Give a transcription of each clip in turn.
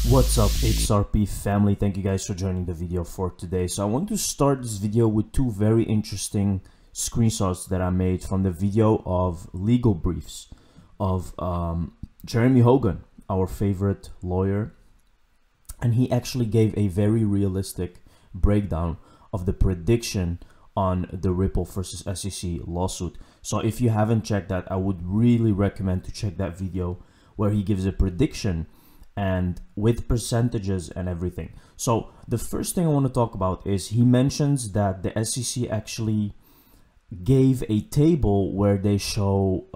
What's up, XRP family? Thank you guys for joining the video for today. So I want to start this video with two very interesting screenshots that I made from the video of legal briefs of Jeremy Hogan, our favorite lawyer, and he actually gave a very realistic breakdown of the prediction on the Ripple versus SEC lawsuit. So if you haven't checked that, I would really recommend to check that video where he gives a prediction and with percentages and everything. So the first thing I want to talk about is he mentions that the SEC actually gave a table where they show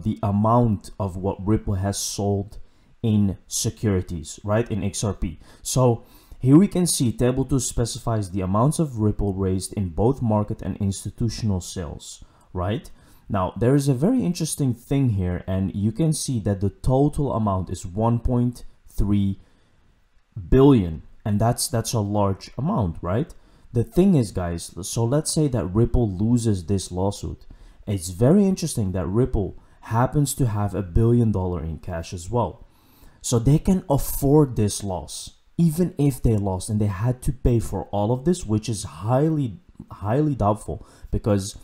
the amount of what Ripple has sold in securities, right, in XRP. So here we can see table 2 specifies the amounts of Ripple raised in both market and institutional sales, right? Now there is a very interesting thing here, and you can see that the total amount is 1.3 billion, and that's a large amount, right? The thing is, guys, so let's say that Ripple loses this lawsuit. It's very interesting that Ripple happens to have $1 billion in cash as well, so they can afford this loss. Even if they lost and they had to pay for all of this, which is highly doubtful, because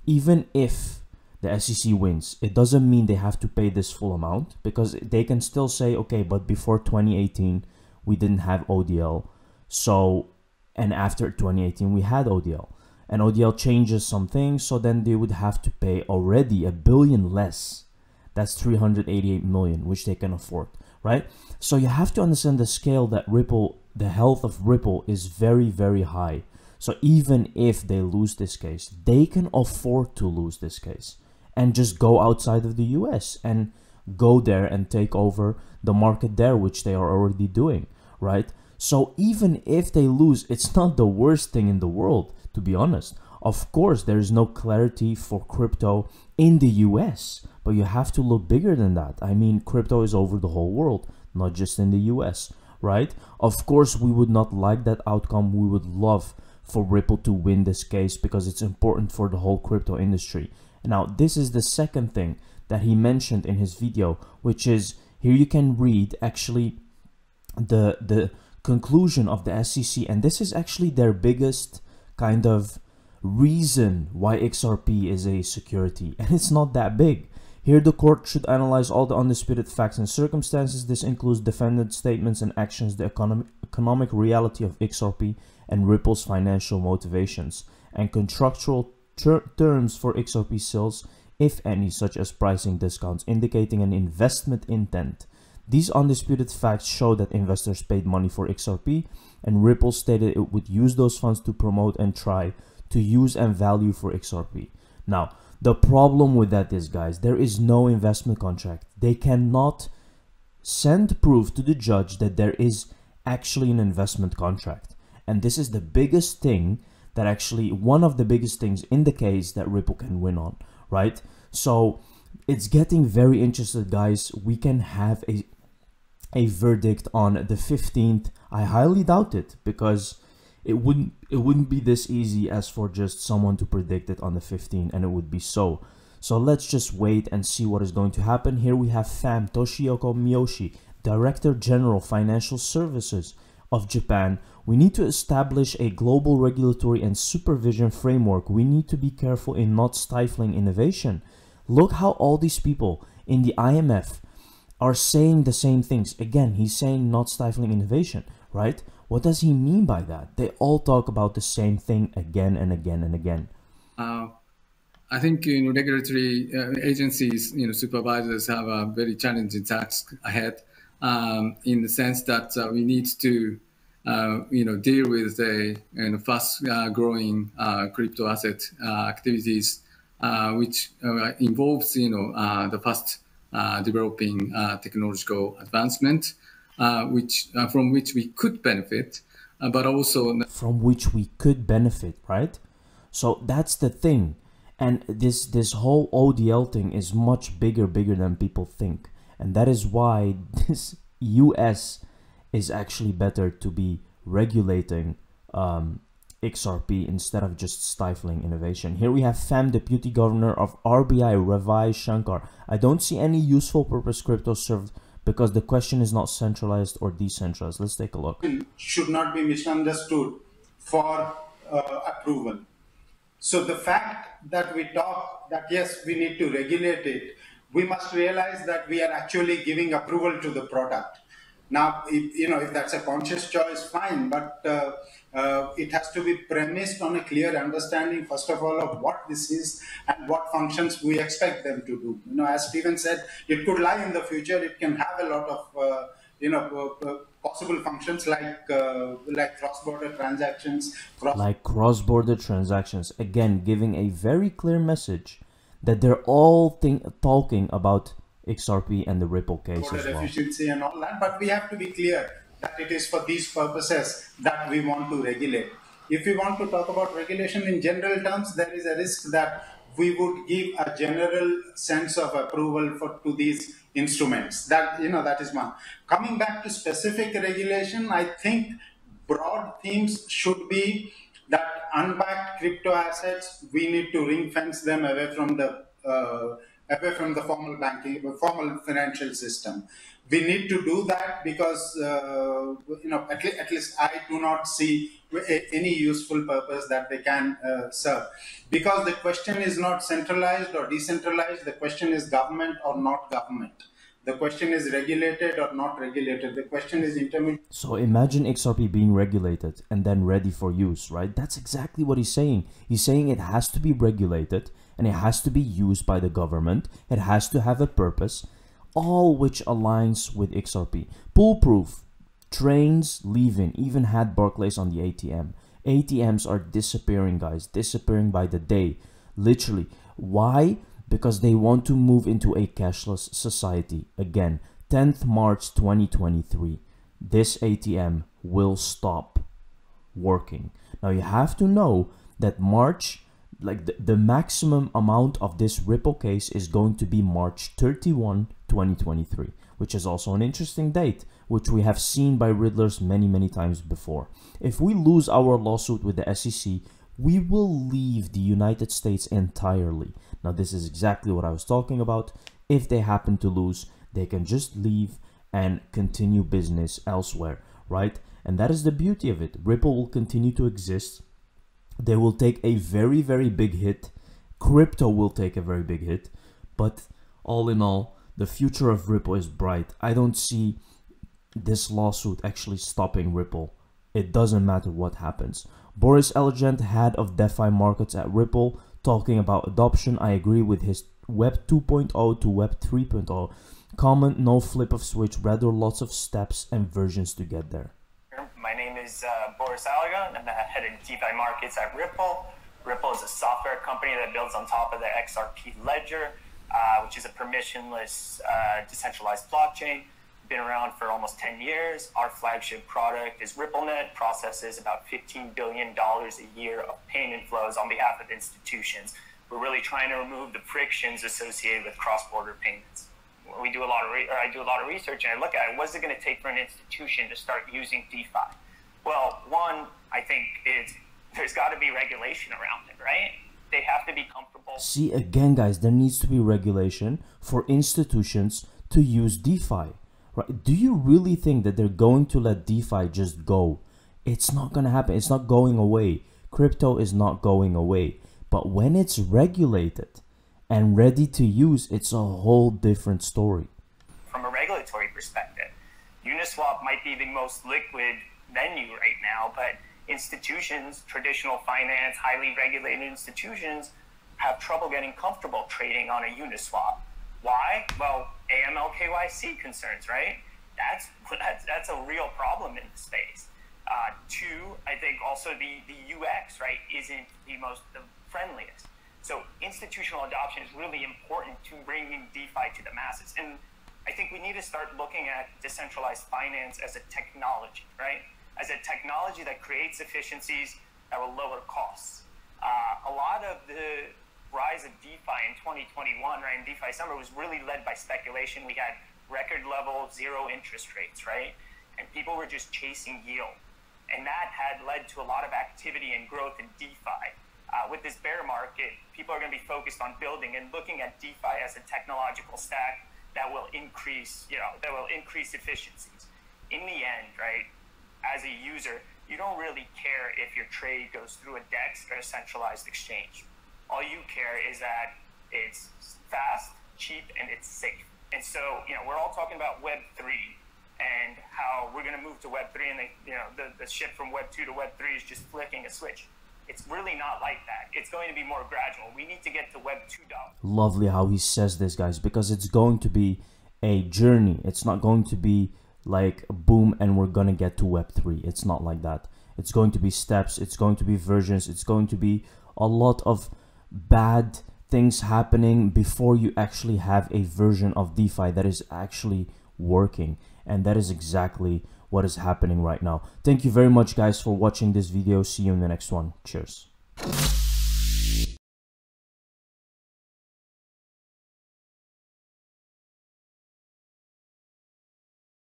even if the SEC wins, it doesn't mean they have to pay this full amount, because they can still say, okay, but before 2018 we didn't have ODL, so, and after 2018 we had ODL, and ODL changes some things, so then they would have to pay already $1 billion less. That's 388 million, which they can afford, right? So you have to understand the scale that Ripple, the health of Ripple is very, very high. So even if they lose this case, they can afford to lose this case and just go outside of the US and go there and take over the market there, which they are already doing, right? So even if they lose, it's not the worst thing in the world, to be honest. Of course, there is no clarity for crypto in the US, but you have to look bigger than that. I mean, crypto is over the whole world, not just in the US, right? Of course, we would not like that outcome. We would love for Ripple to win this case because it's important for the whole crypto industry. Now, this is the second thing that he mentioned in his video, which is, here you can read actually the conclusion of the SEC, and this is actually their biggest kind of reason why XRP is a security, and it's not that big. Here the court should analyze all the undisputed facts and circumstances. This includes defendant statements and actions, the economic reality of XRP and Ripple's financial motivations, and contractual terms for XRP sales, if any, such as pricing discounts, indicating an investment intent. These undisputed facts show that investors paid money for XRP, and Ripple stated it would use those funds to promote and try to use and value for XRP. Now, the problem with that is, guys, there is no investment contract. They cannot send proof to the judge that there is actually an investment contract. And this is the biggest thing that actually, one of the biggest things in the case that Ripple can win on, right? So it's getting very interesting, guys. We can have a verdict on the 15th. I highly doubt it, because it wouldn't be this easy as for just someone to predict it on the 15th, and it would be so. So let's just wait and see what is going to happen. Here we have FAM Toshiyoko Miyoshi, Director General Financial Services of Japan. We need to establish a global regulatory and supervision framework. We need to be careful in not stifling innovation. Look how all these people in the IMF are saying the same things. Again, he's saying not stifling innovation, right? What does he mean by that? They all talk about the same thing again and again and again. I think regulatory agencies, supervisors have a very challenging task ahead, in the sense that we need to deal with the fast growing crypto asset activities, which involves the fast developing technological advancement, from which we could benefit, but also from which we could benefit, right? So that's the thing. And this whole ODL thing is much bigger than people think, and that is why this US is actually better to be regulating XRP instead of just stifling innovation. Here we have FAM Deputy Governor of RBI Ravi Shankar. I don't see any useful purpose crypto served because the question is not centralized or decentralized. Let's take a look. Should not be misunderstood for approval. So the fact that we talk that yes, we need to regulate it, we must realize that we are actually giving approval to the product. Now, if that's a conscious choice, fine, but it has to be premised on a clear understanding, first of all, of what this is and what functions we expect them to do. As Stephen said, it could lie in the future. It can have a lot of possible functions like cross-border transactions. Like cross-border transactions, again, giving a very clear message that they're all talking about XRP and the Ripple case as well. Efficiency and all that, but we have to be clear that it is for these purposes that we want to regulate. If we want to talk about regulation in general terms, there is a risk that we would give a general sense of approval to these instruments. That is one. Coming back to specific regulation, I think broad themes should be that unbacked crypto assets, we need to ring fence them away from the formal banking, formal financial system. We need to do that because at least I do not see any useful purpose that they can serve. Because the question is not centralized or decentralized. The question is government or not government. The question is regulated or not regulated. The question is intermediate. So imagine XRP being regulated and then ready for use, right? That's exactly what he's saying. He's saying it has to be regulated and it has to be used by the government. It has to have a purpose, all which aligns with XRP. Foolproof. Trains leaving, even had Barclays on the ATM. ATMs are disappearing, guys, disappearing by the day. Literally. Why? Because they want to move into a cashless society. Again, 10th March 2023, this ATM will stop working. Now you have to know that March, like the maximum amount of this Ripple case is going to be March 31, 2023, which is also an interesting date, which we have seen by Riddlers many times before. If we lose our lawsuit with the SEC, we will leave the United States entirely. Now, this is exactly what I was talking about. If they happen to lose, they can just leave and continue business elsewhere, right? And that is the beauty of it. Ripple will continue to exist. They will take a very big hit. Crypto will take a very big hit. But all in all, the future of Ripple is bright. I don't see this lawsuit actually stopping Ripple. It doesn't matter what happens. Boris Elegant, head of DeFi markets at Ripple, talking about adoption. I agree with his Web 2.0 to Web 3.0. Comment, no flip of switch, rather lots of steps and versions to get there. My name is Boris Elegant. I'm the head of DeFi markets at Ripple. Ripple is a software company that builds on top of the XRP ledger, which is a permissionless, decentralized blockchain. Been around for almost 10 years. Our flagship product is RippleNet, processes about $15 billion a year of payment flows on behalf of institutions. We're really trying to remove the frictions associated with cross-border payments. I do a lot of research and I look at it. What is it going to take for an institution to start using DeFi? Well, one, I think there's got to be regulation around it, right? They have to be comfortable. See, again, guys, there needs to be regulation for institutions to use DeFi. Right? Do you really think that they're going to let DeFi just go? It's not going to happen. It's not going away. Crypto is not going away. But when it's regulated and ready to use, it's a whole different story. From a regulatory perspective, Uniswap might be the most liquid venue right now, but institutions, traditional finance, highly regulated institutions, have trouble getting comfortable trading on a Uniswap. Why? Well, AML KYC concerns, right? That's a real problem in the space. Two, I think also the UX, right, isn't the friendliest. So institutional adoption is really important to bringing DeFi to the masses. And I think we need to start looking at decentralized finance as a technology, right? As a technology that creates efficiencies that will lower costs. A lot of the rise of DeFi in 2021, right, in DeFi summer was really led by speculation. We had record level zero interest rates, right? And people were just chasing yield. And that had led to a lot of activity and growth in DeFi. With this bear market, people are going to be focused on building and looking at DeFi as a technological stack that will increase, that will increase efficiencies. In the end, right, as a user, you don't really care if your trade goes through a DEX or a centralized exchange. All you care is that it's fast, cheap, and it's safe. And so, we're all talking about Web 3 and how we're going to move to Web 3, and the shift from Web 2 to Web 3 is just flicking a switch. It's really not like that. It's going to be more gradual. We need to get to Web 2.0. Lovely how he says this, guys, because it's going to be a journey. It's not going to be like boom and we're gonna get to Web 3. It's not like that. It's going to be steps, it's going to be versions, it's going to be a lot of bad things happening before you actually have a version of DeFi that is actually working. And that is exactly what is happening right now. Thank you very much, guys, for watching this video. See you in the next one. Cheers.